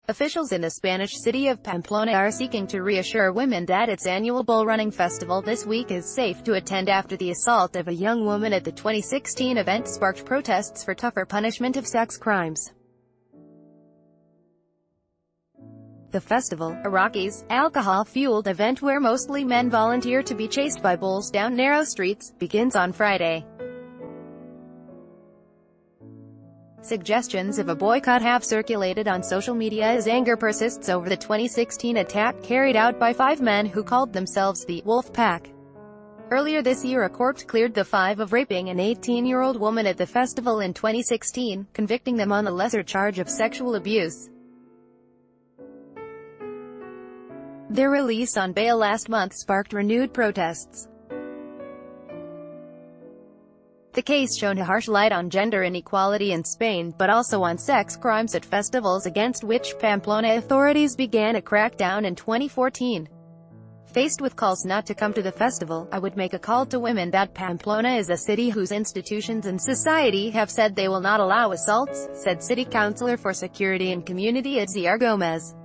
Officials in the Spanish city of Pamplona are seeking to reassure women that its annual bull running festival this week is safe to attend after the assault of a young woman at the 2016 event sparked protests for tougher punishment of sex crimes. The festival, a raucous, alcohol-fueled event where mostly men volunteer to be chased by bulls down narrow streets, begins on Friday. Suggestions of a boycott have circulated on social media as anger persists over the 2016 attack carried out by 5 men who called themselves the Wolf Pack. Earlier this year, a court cleared the 5 of raping an 18-year-old woman at the festival in 2016, convicting them on the lesser charge of sexual abuse. Their release on bail last month sparked renewed protests. The case shone a harsh light on gender inequality in Spain, but also on sex crimes at festivals, against which Pamplona authorities began a crackdown in 2014. Faced with calls not to come to the festival, I would make a call to women that Pamplona is a city whose institutions and society have said they will not allow assaults, said City Councillor for Security and Community Itziar Gomez.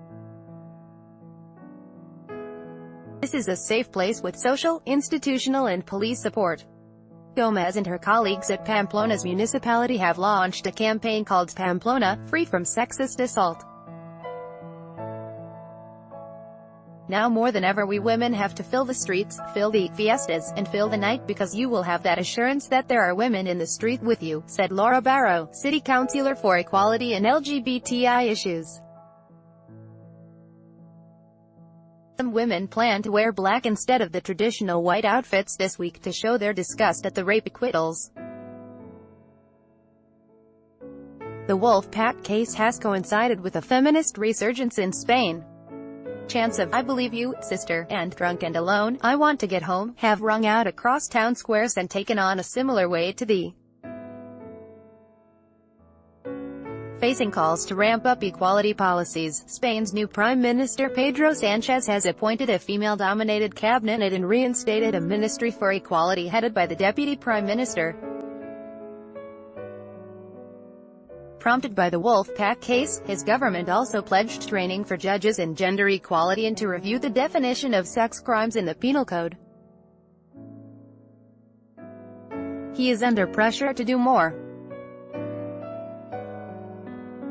This is a safe place with social, institutional and police support. Gomez and her colleagues at Pamplona's municipality have launched a campaign called Pamplona, Free from Sexist Assault. Now more than ever we women have to fill the streets, fill the fiestas, and fill the night, because you will have that assurance that there are women in the street with you, said Laura Barrow, City Councillor for Equality and LGBTI Issues. Some women plan to wear black instead of the traditional white outfits this week to show their disgust at the rape acquittals. The Wolf Pack case has coincided with a feminist resurgence in Spain. Chants of "I believe you, sister," and "drunk and alone, I want to get home," have rung out across town squares and taken on a similar way to the facing calls to ramp up equality policies. Spain's new Prime Minister Pedro Sánchez has appointed a female-dominated cabinet and reinstated a ministry for equality headed by the Deputy Prime Minister. Prompted by the Wolf Pack case, his government also pledged training for judges in gender equality and to review the definition of sex crimes in the penal code. He is under pressure to do more.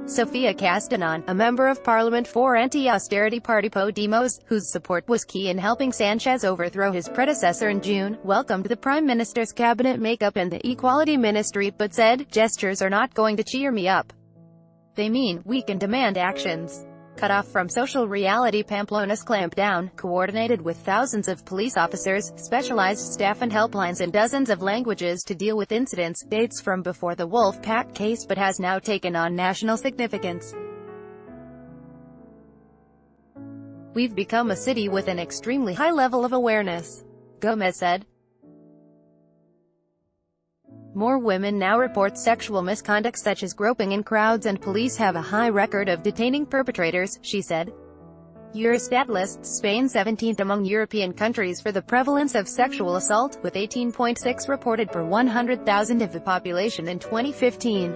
Sofia Castanon, a member of parliament for anti-austerity party Podemos, whose support was key in helping Sánchez overthrow his predecessor in June, welcomed the Prime Minister's cabinet makeup and the Equality Ministry, but said, "Gestures are not going to cheer me up. They mean, we can demand actions." Cut off from social reality, Pamplona's clampdown, coordinated with thousands of police officers, specialized staff and helplines in dozens of languages to deal with incidents, dates from before the Wolf Pack case but has now taken on national significance. "We've become a city with an extremely high level of awareness," Gomez said. More women now report sexual misconduct such as groping in crowds, and police have a high record of detaining perpetrators, she said. Eurostat lists Spain 17th among European countries for the prevalence of sexual assault, with 18.6 reported per 100,000 of the population in 2015.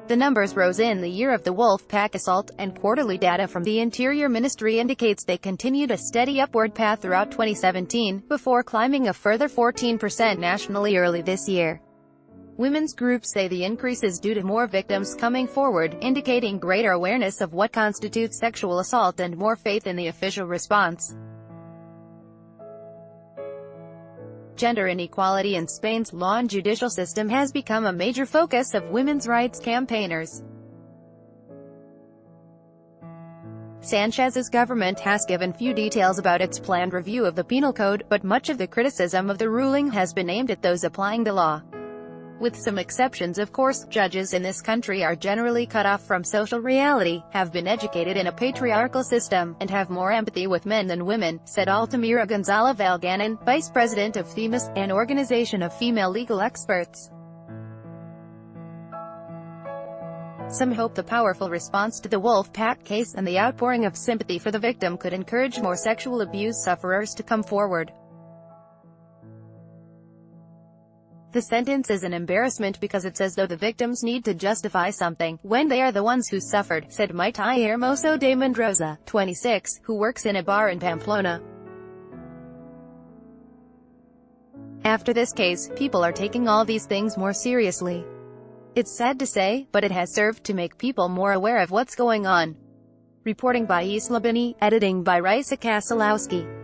The numbers rose in the year of the Wolf Pack assault, and quarterly data from the Interior Ministry indicates they continued a steady upward path throughout 2017, before climbing a further 14% nationally early this year. Women's groups say the increase is due to more victims coming forward, indicating greater awareness of what constitutes sexual assault and more faith in the official response. Gender inequality in Spain's law and judicial system has become a major focus of women's rights campaigners. Sánchez's government has given few details about its planned review of the penal code, but much of the criticism of the ruling has been aimed at those applying the law. With some exceptions of course, judges in this country are generally cut off from social reality, have been educated in a patriarchal system, and have more empathy with men than women, said Altamira González Valganin, vice president of FEMAS, an organization of female legal experts. Some hope the powerful response to the Wolf Pack case and the outpouring of sympathy for the victim could encourage more sexual abuse sufferers to come forward. The sentence is an embarrassment because it's as though the victims need to justify something, when they are the ones who suffered, said Maite Hermoso de Mendoza, 26, who works in a bar in Pamplona. After this case, people are taking all these things more seriously. It's sad to say, but it has served to make people more aware of what's going on. Reporting by Isla Bini, editing by Raisa Kasalowski.